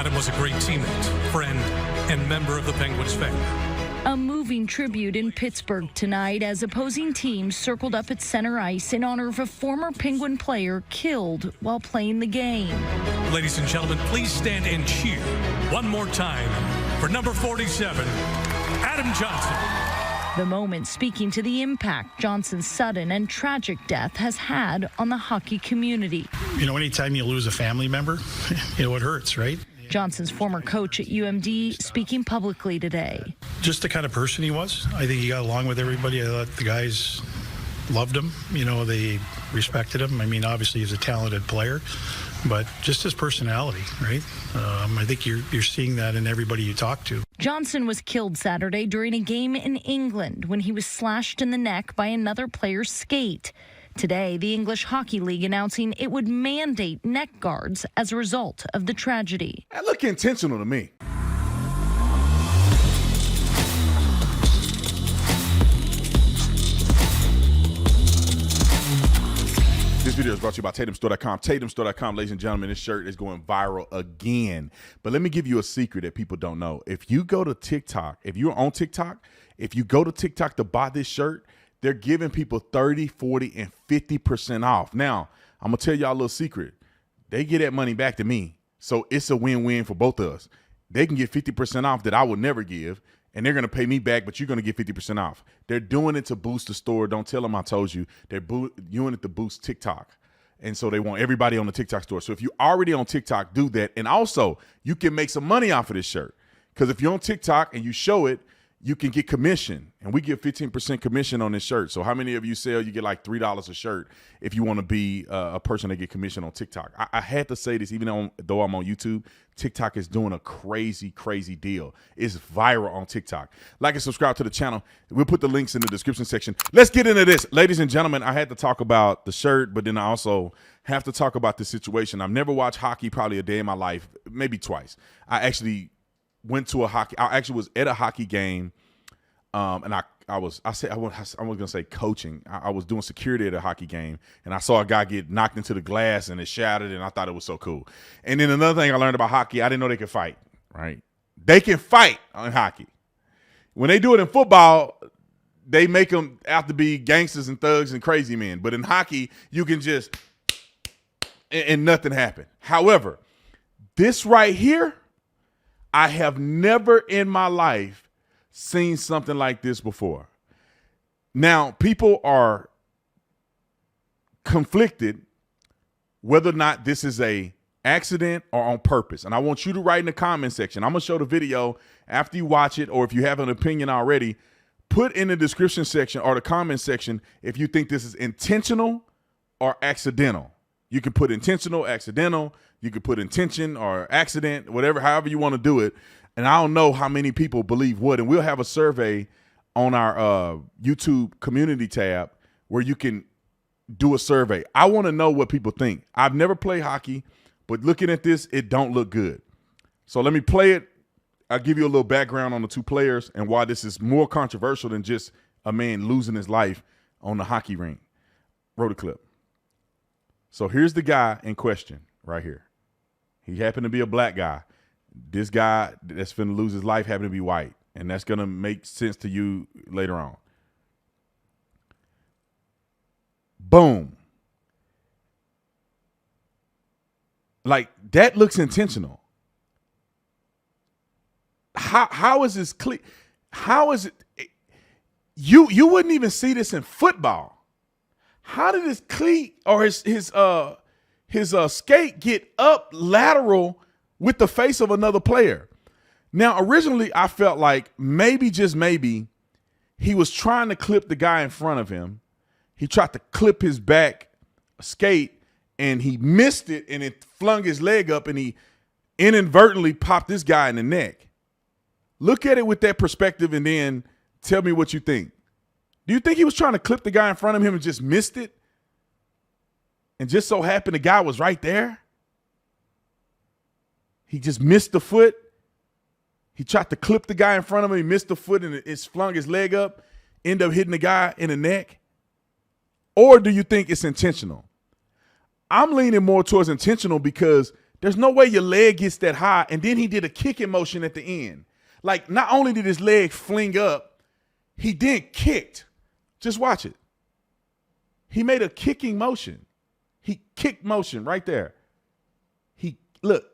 Adam was a great teammate, friend, and member of the Penguins family. A moving tribute in Pittsburgh tonight as opposing teams circled up at center ice in honor of a former Penguin player killed while playing the game. Ladies and gentlemen, please stand and cheer one more time for number 47, Adam Johnson. The moment speaking to the impact Johnson's sudden and tragic death has had on the hockey community. You know, anytime you lose a family member, it hurts, right? Johnson's former coach at UMD speaking publicly today. Just the kind of person he was. I think he got along with everybody. I thought the guys loved him. You know, they respected him. I mean, obviously he's a talented player, but just his personality, right? I think you're seeing that in everybody you talk to. Johnson was killed Saturday during a game in England when he was slashed in the neck by another player's skate. Today, the English Hockey League announcing it would mandate neck guards as a result of the tragedy. That looked intentional to me. This video is brought to you by TatumStore.com. TatumStore.com, ladies and gentlemen, this shirt is going viral again. But let me give you a secret that people don't know. If you go to TikTok, if you're on TikTok, if you go to TikTok to buy this shirt, they're giving people 30, 40, and 50% off. Now, I'm going to tell y'all a little secret. They get that money back to me, so it's a win-win for both of us. They can get 50% off that I would never give, and they're going to pay me back, but you're going to get 50% off. They're doing it to boost the store. Don't tell them I told you. They're doing it to boost TikTok. And so they want everybody on the TikTok store. So if you're already on TikTok, do that. And also, you can make some money off of this shirt. Because if you're on TikTok and you show it, you can get commission, and we get 15% commission on this shirt. So how many of you sell? You get like $3 a shirt if you want to be a person that get commission on TikTok. I had to say this, even though I'm on YouTube, TikTok is doing a crazy, crazy deal. It's viral on TikTok. Like and subscribe to the channel. We'll put the links in the description section. Let's get into this. Ladies and gentlemen, I had to talk about the shirt, but then I also have to talk about the situation. I've never watched hockey probably a day in my life, maybe twice. I actually was at a hockey game, and I was gonna say coaching. I was doing security at a hockey game, and I saw a guy get knocked into the glass and it shattered, and I thought it was so cool. And then another thing I learned about hockey, I didn't know they could fight. Right? They can fight in hockey. When they do it in football, they make them out to be gangsters and thugs and crazy men. But in hockey, you can just and nothing happened. However, this right here, I have never in my life seen something like this before. Now, people are conflicted whether or not this is a accident or on purpose. And I want you to write in the comment section. I'm going to show the video after you watch it, or if you have an opinion already, put in the description section or the comment section if you think this is intentional or accidental. You can put intentional, accidental. You could put intention or accident, whatever, however you want to do it. And I don't know how many people believe what. And we'll have a survey on our YouTube community tab where you can do a survey. I want to know what people think. I've never played hockey, but looking at this, it don't look good. So let me play it. I'll give you a little background on the two players and why this is more controversial than just a man losing his life on the hockey rink. Roll the clip. So here's the guy in question right here. He happened to be a black guy. This guy that's finna lose his life happened to be white, and that's going to make sense to you later on. Boom. Like, that looks intentional. How is this clear? How is it? You wouldn't even see this in football. How did his cleat or his skate get up lateral with the face of another player? Now, originally, I felt like maybe, just maybe, he was trying to clip the guy in front of him. He tried to clip his back skate, and he missed it, and it flung his leg up, and he inadvertently popped this guy in the neck. Look at it with that perspective, and then tell me what you think. Do you think he was trying to clip the guy in front of him and just missed it? And just so happened the guy was right there? He just missed the foot. He tried to clip the guy in front of him. He missed the foot and it flung his leg up, ended up hitting the guy in the neck. Or do you think it's intentional? I'm leaning more towards intentional because There's no way your leg gets that high. And then he did a kicking motion at the end. Like, not only did his leg fling up, he then kicked. Just watch it. He made a kicking motion. He kicked motion right there. He, look,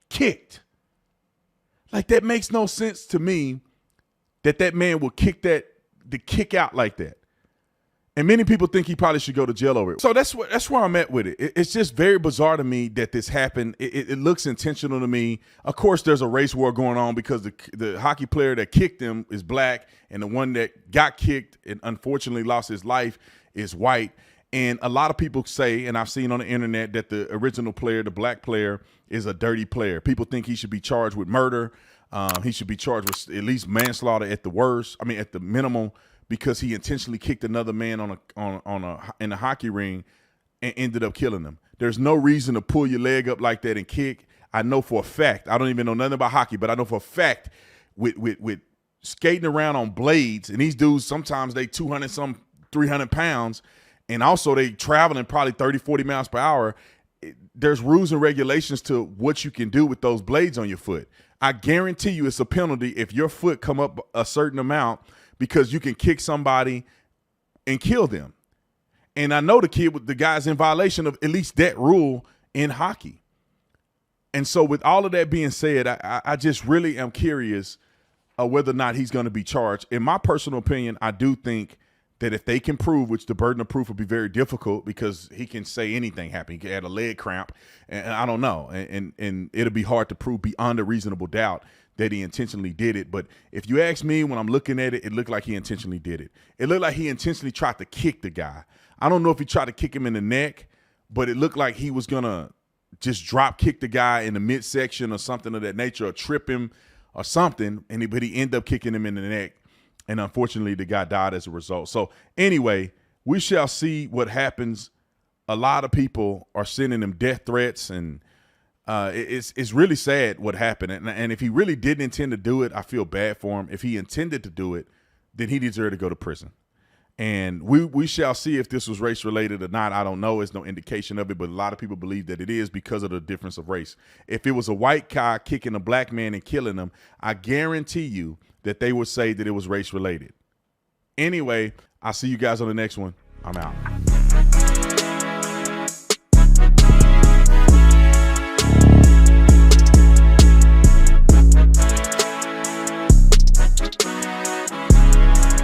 kicked. Like, that makes no sense to me that man will kick out like that. And many people think he probably should go to jail over it. So that's where I'm at with it. It's just very bizarre to me that this happened. It looks intentional to me. Of course, there's a race war going on because the hockey player that kicked him is black, and the one that got kicked and unfortunately lost his life is white. And a lot of people say, and I've seen on the internet, that the original player, the black player, is a dirty player. People think he should be charged with murder. He should be charged with at least manslaughter at the minimum, because he intentionally kicked another man in a hockey ring and ended up killing him. There's no reason to pull your leg up like that and kick. I know for a fact, I don't even know nothing about hockey, but I know for a fact with skating around on blades, and these dudes, sometimes they 300 pounds, and also they traveling probably 30, 40 miles per hour. There's rules and regulations to what you can do with those blades on your foot. I guarantee you it's a penalty if your foot come up a certain amount, because you can kick somebody and kill them. And I know the guy's in violation of at least that rule in hockey. And so with all of that being said, I just really am curious whether or not he's going to be charged. In my personal opinion, I do think that if they can prove, which the burden of proof will be very difficult, because he can say anything happened. He had a leg cramp, and I don't know. And it'll be hard to prove beyond a reasonable doubt that he intentionally did it. But if you ask me, when I'm looking at it, it looked like he intentionally did it. It looked like he intentionally tried to kick the guy. I don't know if he tried to kick him in the neck, but it looked like he was going to just drop kick the guy in the midsection or something of that nature, or trip him or something, but he ended up kicking him in the neck. And unfortunately, the guy died as a result. So anyway, we shall see what happens. A lot of people are sending him death threats, and it's really sad what happened. And if he really didn't intend to do it, I feel bad for him. If he intended to do it, then he deserved to go to prison. And we shall see if this was race related or not. I don't know. There's no indication of it, but a lot of people believe that it is because of the difference of race. If it was a white guy kicking a black man and killing him, I guarantee you that they would say that it was race related. Anyway, I'll see you guys on the next one. I'm out.